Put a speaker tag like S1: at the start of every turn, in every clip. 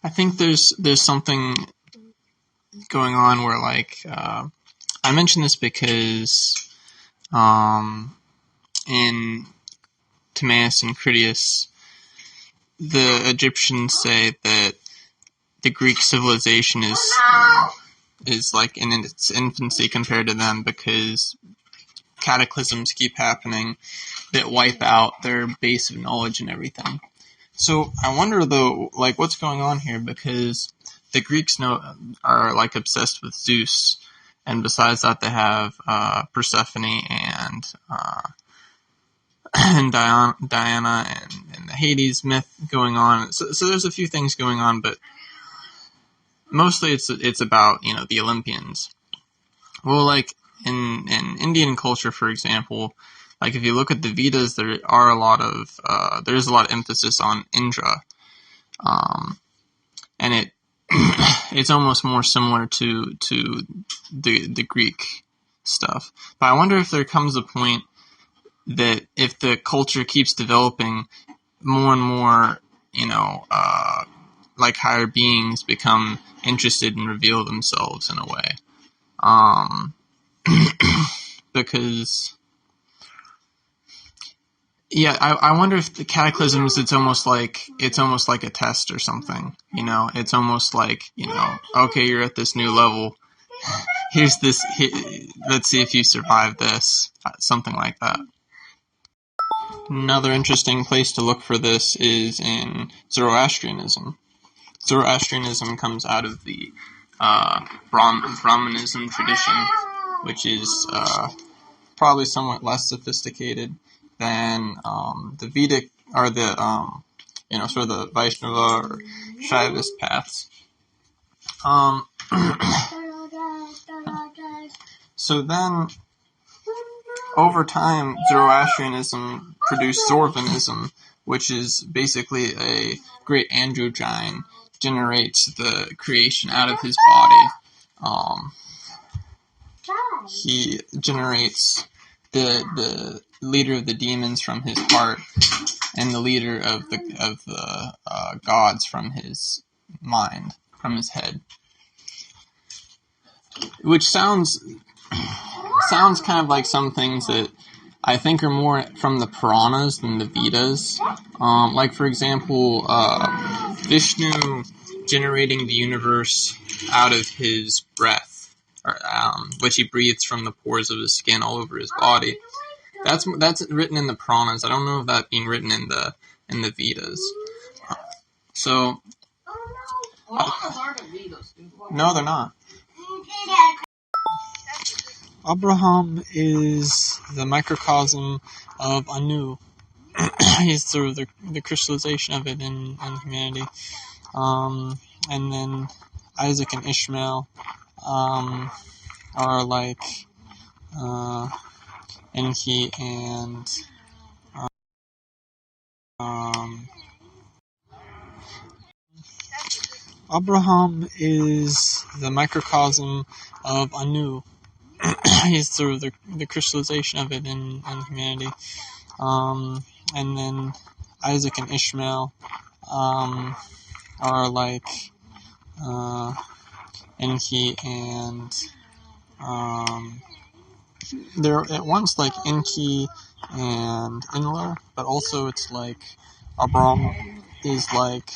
S1: I think there's something going on where, like, I mention this because in Timaeus and Critias, the Egyptians say that the Greek civilization is like in its infancy compared to them, because cataclysms keep happening that wipe out their base of knowledge and everything. So I wonder, though, like, what's going on here, because the Greeks are like obsessed with Zeus, and besides that they have Persephone and Diana and the Hades myth going on. So there's a few things going on, but mostly it's about, the Olympians. Well, like in Indian culture, for example, like if you look at the Vedas, there's a lot of emphasis on Indra, and it's almost more similar to the Greek stuff. But I wonder if there comes a point that if the culture keeps developing, more and more, like higher beings become interested and reveal themselves in a way. Because, yeah, I wonder if the cataclysms, it's almost like a test or something. It's almost like, okay, you're at this new level. Here's this. Let's see if you survive this. Something like that. Another interesting place to look for this is in Zoroastrianism. Zoroastrianism comes out of the Brahmanism tradition, which is probably somewhat less sophisticated than the Vedic, or the sort of the Vaishnava or Shaivist paths. So then, over time, Zoroastrianism produced Zorvanism, which is basically a great androgyne, generates the creation out of his body. He generates the leader of the demons from his heart, and the leader of the gods from his mind, from his head. Which sounds kind of like some things that I think are more from the Puranas than the Vedas. Like, for example, Vishnu generating the universe out of his breath, which he breathes from the pores of his skin all over his body. That's written in the Puranas. I don't know if that's being written in the Vedas. So, no, they're not. Abraham is the microcosm of Anu. He's sort of the crystallization of it in humanity. And then Isaac and Ishmael are like Enki and Abraham is the microcosm of Anu. He's sort of the crystallization of it in humanity. And then Isaac and Ishmael are like Enki and they're at once like Enki and Enlil, but also it's like Abram is like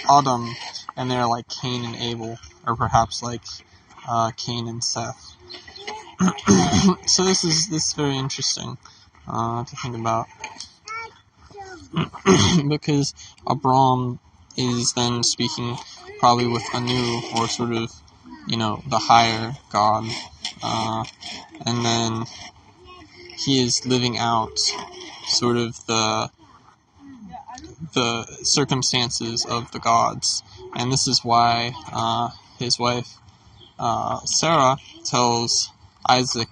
S1: Adam, and they're like Cain and Abel, or perhaps like Cain and Seth. So this is very interesting to think about, because Abram is then speaking probably with Anu, or sort of, the higher God, and then he is living out sort of the circumstances of the gods, and this is why his wife Sarah tells Isaac.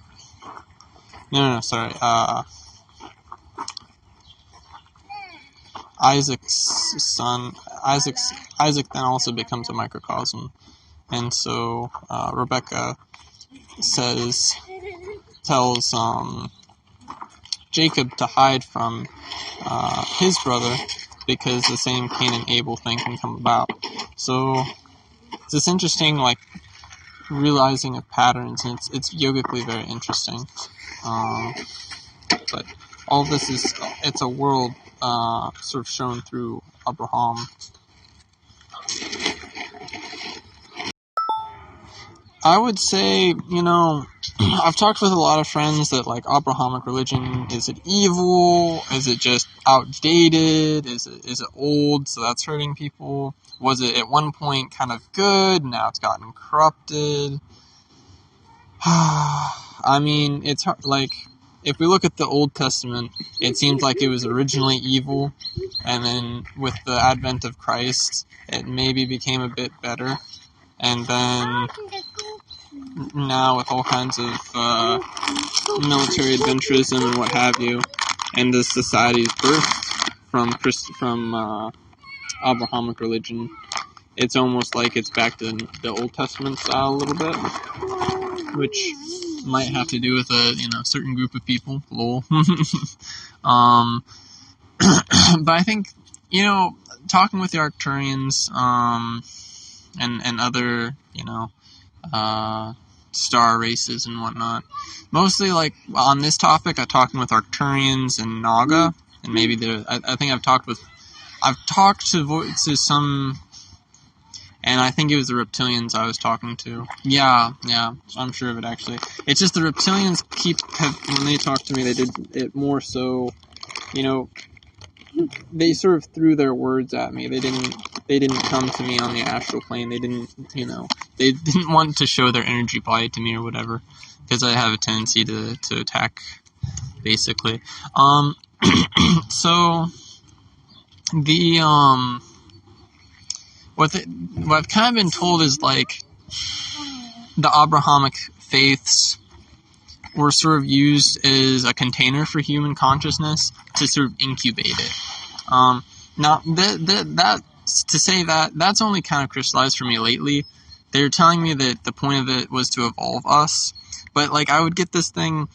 S1: Isaac's son. Isaac then also becomes a microcosm, and so Rebecca tells Jacob to hide from his brother, because the same Cain and Abel thing can come about. So it's this interesting, like, realizing of patterns, and it's yogically very interesting. But all this it's a world sort of shown through Abraham. I would say, I've talked with a lot of friends that, like, Abrahamic religion, is it evil? Is it just outdated? Is it old, so that's hurting people? Was it at one point kind of good, now it's gotten corrupted? I mean, it's hard, like, if we look at the Old Testament, it seems like it was originally evil, and then with the advent of Christ, it maybe became a bit better, and then now with all kinds of military adventurism and what have you, and the society's birthed from Abrahamic religion, it's almost like it's back to the Old Testament style a little bit, which might have to do with a certain group of people. Lol. But I think talking with the Arcturians and other star races and whatnot, mostly like on this topic, I'm talking with Arcturians and Naga, and maybe I think I've talked to some. And I think it was the reptilians I was talking to. Yeah, I'm sure of it, actually. It's just the reptilians when they talked to me, they did it more so, they sort of threw their words at me. They didn't come to me on the astral plane. They didn't want to show their energy body to me or whatever, because I have a tendency to attack, basically. So, what I've kind of been told is, like, the Abrahamic faiths were sort of used as a container for human consciousness to sort of incubate it. Now, that's only kind of crystallized for me lately. They're telling me that the point of it was to evolve us, but, like, I would get this thing,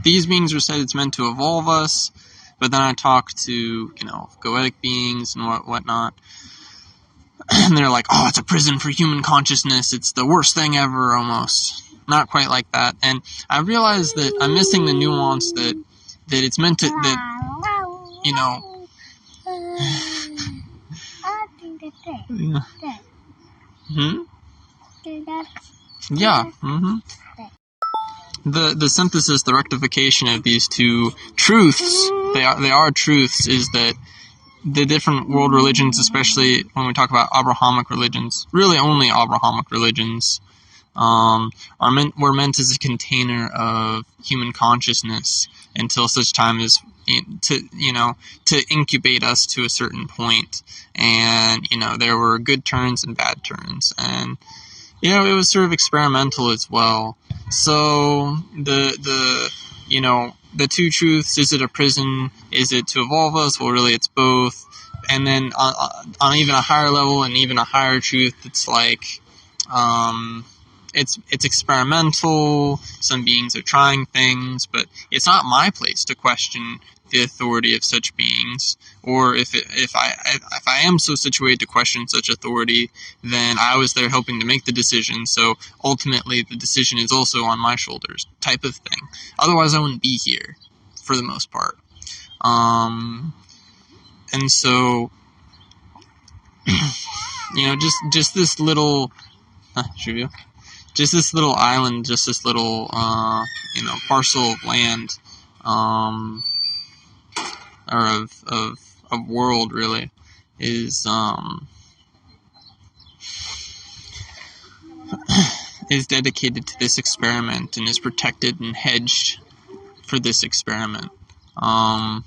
S1: these beings were said it's meant to evolve us. But then I talk to, goetic beings and whatnot, and they're like, oh, it's a prison for human consciousness, it's the worst thing ever, almost. Not quite like that. And I realize that I'm missing the nuance that it's meant to, Yeah. The synthesis, the rectification of these two truths, they are truths, is that the different world religions, especially when we talk about Abrahamic religions, really only Abrahamic religions, were meant as a container of human consciousness until such time as to incubate us to a certain point. And there were good turns and bad turns, and it was sort of experimental as well. So the two truths, is it a prison, is it to evolve us? Well, really it's both. And then on even a higher level and even a higher truth, it's like it's experimental. Some beings are trying things, but it's not my place to question the authority of such beings, or if I am so situated to question such authority, then I was there helping to make the decision, so ultimately the decision is also on my shoulders, type of thing. Otherwise I wouldn't be here, for the most part. And so, just this little, just this little island, just this little, parcel of land, or of world, really, is dedicated to this experiment and is protected and hedged for this experiment. And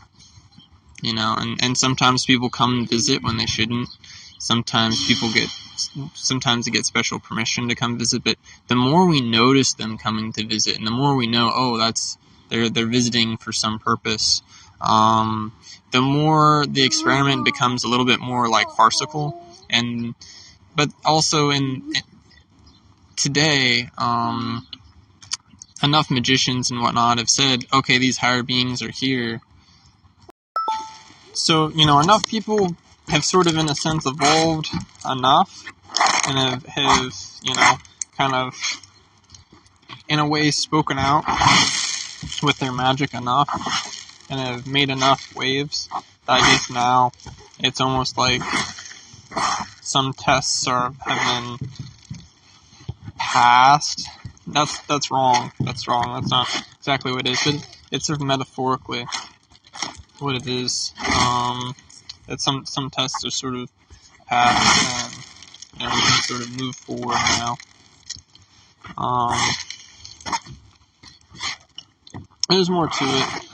S1: sometimes people come and visit when they shouldn't. Sometimes they get special permission to come visit, but the more we notice them coming to visit, and the more we know, they're visiting for some purpose, the more the experiment becomes a little bit more like farcical. But also today, enough magicians and whatnot have said, okay, these higher beings are here. So, enough people have sort of, in a sense, evolved enough and have kind of, in a way, spoken out with their magic enough and have made enough waves that I guess now it's almost like some tests have been passed. That's wrong. That's wrong. That's not exactly what it is, but it's sort of metaphorically what it is. That some tests are sort of passed, and we can sort of move forward now. There's more to it,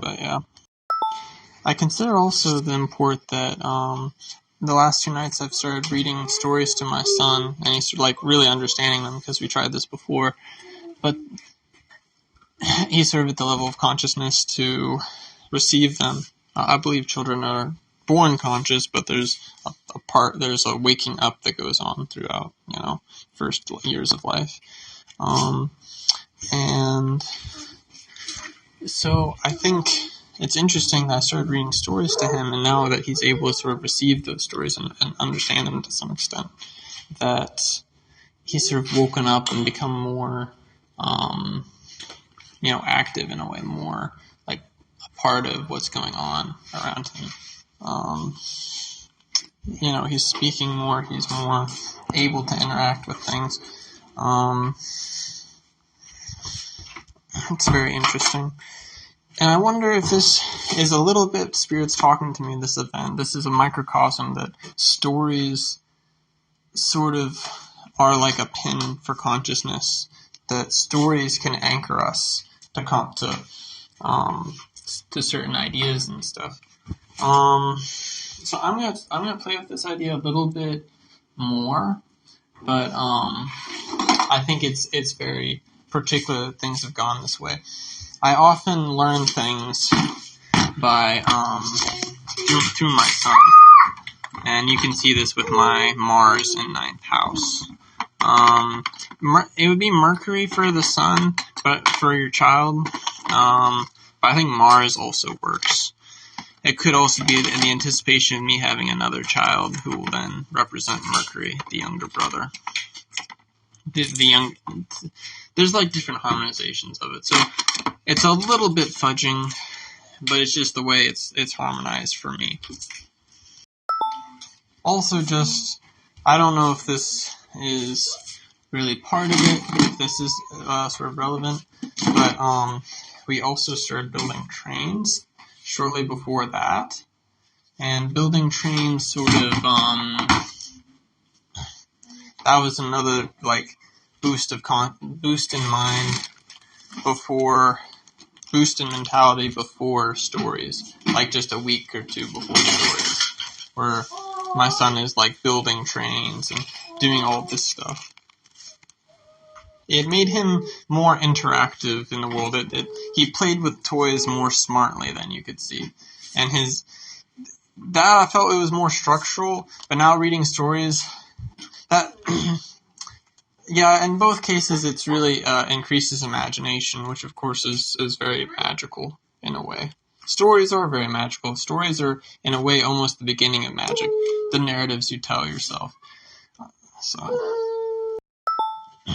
S1: but yeah. I consider also the import that the last 2 nights I've started reading stories to my son, and he's really understanding them because we tried this before, but he's sort of at the level of consciousness to receive them. I believe children are born conscious, but there's there's a waking up that goes on throughout, first years of life. And so I think it's interesting that I started reading stories to him, and now that he's able to sort of receive those stories and understand them to some extent, that he's sort of woken up and become more, active in a way, more like a part of what's going on around him. He's speaking more, he's more able to interact with things. It's very interesting. And I wonder if this is a little bit spirits talking to me in this event. This is a microcosm that stories sort of are like a pin for consciousness, that stories can anchor us to come to certain ideas and stuff. So I'm gonna play with this idea a little bit more, but I think it's very particular that things have gone this way. I often learn things by through my son, and you can see this with my Mars in 9th house. It would be Mercury for the sun, but for your child. But I think Mars also works. It could also be the anticipation of me having another child who will then represent Mercury, the younger brother. There's different harmonizations of it, so it's a little bit fudging, but it's just the way it's harmonized for me. Also, I don't know if this is really part of it, if this is sort of relevant, but we also started building trains shortly before that, and building trains sort of that was another boost in mind boost in mentality before stories, just a week or two before stories, where my son is building trains and doing all of this stuff. It made him more interactive in the world. He played with toys more smartly than you could see, and I felt it was more structural. But now reading stories, that yeah, in both cases, it's really increases imagination, which of course is very magical in a way. Stories are very magical. Stories are, in a way, almost the beginning of magic. The narratives you tell yourself. So.